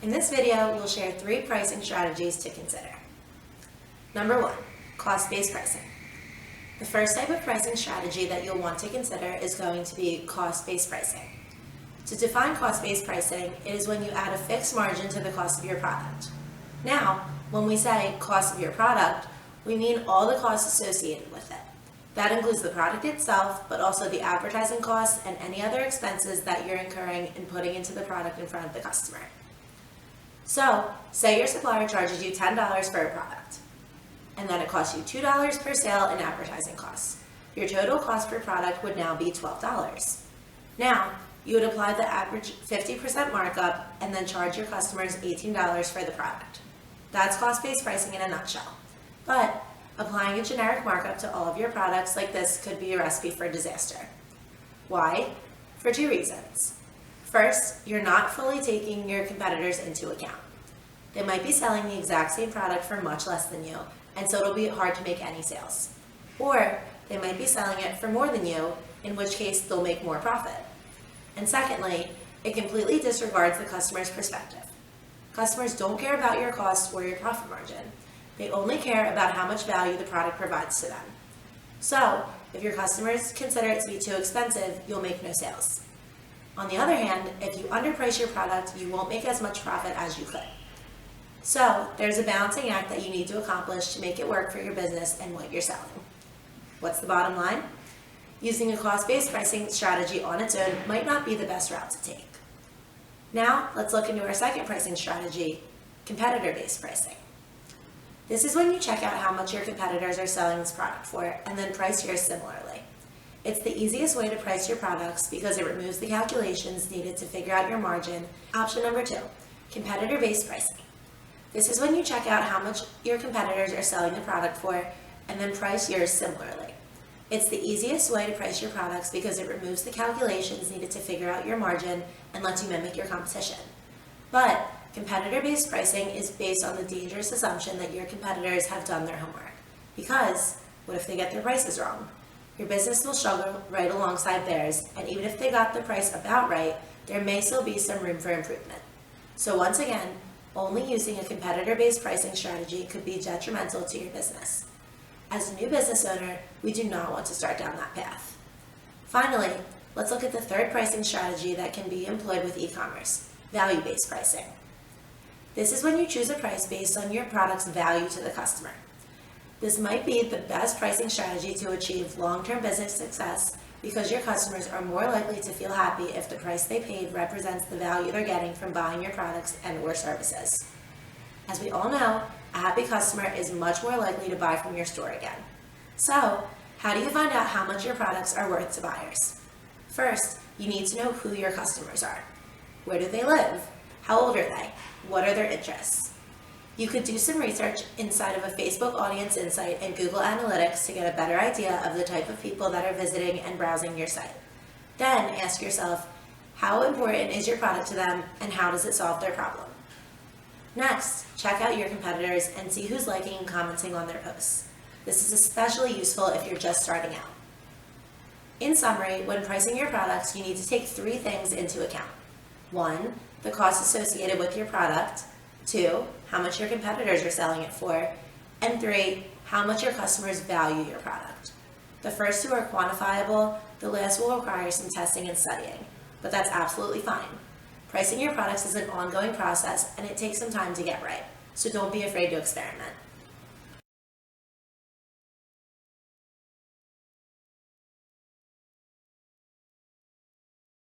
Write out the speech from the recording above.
In this video, we'll share 3 pricing strategies to consider. Number 1, cost-based pricing. The first type of pricing strategy that you'll want to consider is going to be cost-based pricing. To define cost-based pricing, it is when you add a fixed margin to the cost of your product. Now, when we say cost of your product, we mean all the costs associated with it. That includes the product itself, but also the advertising costs and any other expenses that you're incurring in putting into the product in front of the customer. So, say your supplier charges you $10 for a product, and then it costs you $2 per sale in advertising costs. Your total cost per product would now be $12. Now, you would apply the average 50% markup and then charge your customers $18 for the product. That's cost-based pricing in a nutshell. But applying a generic markup to all of your products like this could be a recipe for disaster. Why? For 2 reasons. First, you're not fully taking your competitors into account. They might be selling the exact same product for much less than you, and so it'll be hard to make any sales. Or they might be selling it for more than you, in which case they'll make more profit. And secondly, it completely disregards the customer's perspective. Customers don't care about your costs or your profit margin. They only care about how much value the product provides to them. So, if your customers consider it to be too expensive, you'll make no sales. On the other hand, if you underprice your product, you won't make as much profit as you could. So, there's a balancing act that you need to accomplish to make it work for your business and what you're selling. What's the bottom line? Using a cost-based pricing strategy on its own might not be the best route to take. Now, let's look into our second pricing strategy, competitor-based pricing. This is when you check out how much your competitors are selling this product for and then price yours similarly. It's the easiest way to price your products because it removes the calculations needed to figure out your margin. Option number 2, competitor-based pricing. This is when you check out how much your competitors are selling the product for and then price yours similarly. It's the easiest way to price your products because it removes the calculations needed to figure out your margin and lets you mimic your competition. But competitor-based pricing is based on the dangerous assumption that your competitors have done their homework. Because, what if they get their prices wrong? Your business will struggle right alongside theirs, and even if they got the price about right, there may still be some room for improvement. So once again, only using a competitor-based pricing strategy could be detrimental to your business. As a new business owner, we do not want to start down that path. Finally, let's look at the third pricing strategy that can be employed with e-commerce, value-based pricing. This is when you choose a price based on your product's value to the customer. This might be the best pricing strategy to achieve long-term business success because your customers are more likely to feel happy if the price they paid represents the value they're getting from buying your products and/or services. As we all know, a happy customer is much more likely to buy from your store again. So, how do you find out how much your products are worth to buyers? First, you need to know who your customers are. Where do they live? How old are they? What are their interests? You could do some research inside of a Facebook Audience Insight and Google Analytics to get a better idea of the type of people that are visiting and browsing your site. Then ask yourself, how important is your product to them and how does it solve their problem? Next, check out your competitors and see who's liking and commenting on their posts. This is especially useful if you're just starting out. In summary, when pricing your products, you need to take 3 things into account. 1, the cost associated with your product. 2, how much your competitors are selling it for. And 3, how much your customers value your product. The first 2 are quantifiable, the last will require some testing and studying, but that's absolutely fine. Pricing your products is an ongoing process and it takes some time to get right, so don't be afraid to experiment.